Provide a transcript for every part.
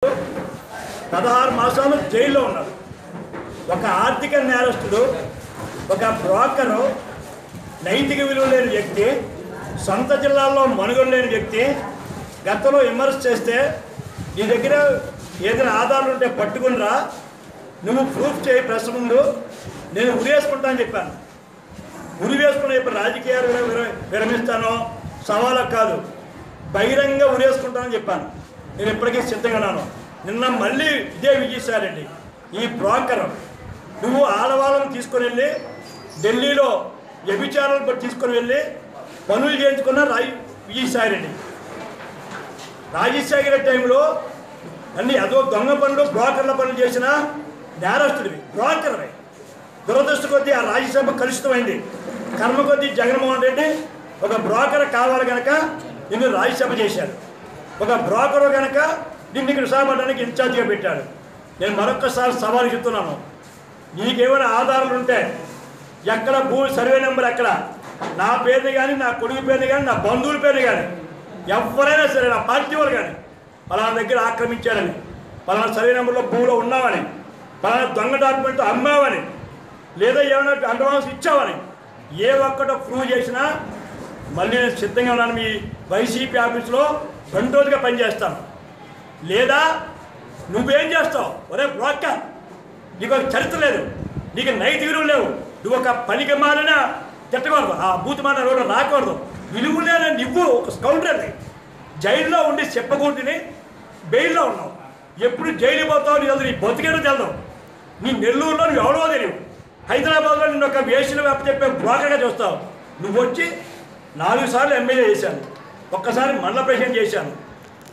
16 మాసాలు జైల్లో ఉన్నారు. ఒక ఆర్థిక నేరస్తుడు, ఒక బ్రోకరు, నైతిక విలువ లేని వ్యక్తి, సొంత జిల్లాల్లో మనుగడ లేని వ్యక్తి గతంలో విమర్శ చేస్తే నీ దగ్గర ఏదైనా ఆధారాలు ఉంటే పట్టుకునిరా, నువ్వు ప్రూఫ్ చేయి ప్రెస్ ముందు, నేను ఉరేసుకుంటా అని చెప్పాను. ఉరి వేసుకున్న ఇప్పుడు రాజకీయాలు విరమిస్తానో సవాళ్ళకు కాదు, బహిరంగ ఉరేసుకుంటానని చెప్పాను. నేను ఇప్పటికీ సిద్ధంగా ఉన్నాను. నిన్న మళ్ళీ ఇదే విజయసాయిరెడ్డి, ఈ బ్రోకర్, నువ్వు ఆడవాళ్ళను తీసుకొని వెళ్ళి ఢిల్లీలో వ్యభిచారాలు తీసుకొని వెళ్ళి పనులు చేయించుకున్న విజయసాయిరెడ్డి. రాజశేఖర టైంలో అన్ని అదో దొంగ పనులు, బ్రోకర్ల పనులు చేసిన నేరస్తుడివి, బ్రోకర్వి. దురదృష్ట కొద్దీ ఆ రాజ్యసభ కలుషితమైంది. కర్మ కొద్దీ జగన్మోహన్ రెడ్డి ఒక బ్రోకర్ కావాలి కనుక నిన్ను రాజ్యసభ చేశాడు. ఒక బ్రోకరు కనుక నిన్ను ఇక్కడ విశాఖపట్నానికి ఇన్ఛార్జిగా పెట్టాడు. నేను మరొక్కసారి సవాలు చెప్తున్నాను, నీకేమైనా ఆధారాలు ఉంటే ఎక్కడ భూ సర్వే నెంబర్ ఎక్కడ, నా పేరుని కానీ, నా కొడుకు పేరుని కానీ, నా బంధువుల పేరుని కానీ, ఎవరైనా సరే, నా పార్టీ వాళ్ళు కానీ పలానా దగ్గర ఆక్రమించాడని, పలానా సర్వే నెంబర్లో భూమిలో ఉన్నామని, పలానా దొంగ డాక్యుమెంట్ అమ్మావని, లేదా ఏమైనా అడ్వాన్స్ ఇచ్చావని ఏ ఒక్కటో ప్రూవ్ చేసినా మళ్ళీ నేను సిద్ధంగా ఉన్నాను. మీ వైసీపీ ఆఫీసులో 2 రోజులుగా పనిచేస్తాను. లేదా నువ్వేం చేస్తావు? ఒరే బ్రోకర్, నీకు ఒక చరిత్ర లేదు, నీకు నైతిక విలువ లేవు, నువ్వు ఒక పనికి మారినా తిట్టకూడదు, ఆ బూత్ మాట రోడ్డు రాకూడదు, విలువ లేని నువ్వు ఒక స్కౌంటర్. జైల్లో ఉండి చెప్పకూడదని బెయిల్లో ఉన్నావు. ఎప్పుడు జైలు పోతావు నీ తెలుసు, నీ బతికేదో తెలదు. నీ నెల్లూరులో నువ్వు ఎవడో తెలియవు, హైదరాబాద్లో నిన్ను ఒక వేసిన వెప్ప చెప్పే బ్రోకర్గా చూస్తావు. నువ్వు వచ్చి 4 సార్లు ఎమ్మెల్యే చేశాను, ఒక్కసారి మండల ప్రెసిడెంట్ చేశాను,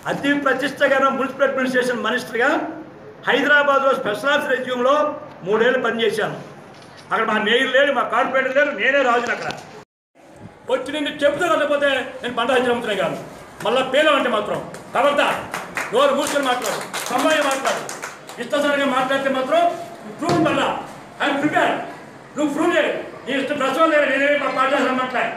అతి ప్రతిష్టకరమైన మున్సిపల్ అడ్మినిస్ట్రేషన్ మినిస్టర్గా హైదరాబాద్లో స్పెషల్ ఆఫీస్ రెజ్యూమ్లో 3 ఏళ్ళు పనిచేశాను. అక్కడ మా మేయర్ లేడు, మా కార్పొరేటర్ లేడు, నేనే రాజును. అక్కడ వచ్చి నిన్ను చెబుతూ వెళ్ళకపోతే నేను పండుగ అమ్ముతున్నాయి కాదు. మళ్ళీ పేలం అంటే మాత్రం కబర్దా, నోరు మూసుకొని మాట్లాడు, అమ్మాయి మాట్లాడు, ఇష్టసరిగా మాట్లాడితే మాత్రం ప్రూవ్ మళ్ళా ఐఎమ్ ప్రిపేర్. నువ్వు ప్రూవ్ చేయి, నీ ఇష్టం ప్రశ్న లేదు, నేనే మా పార్టీ మాట్లాడు.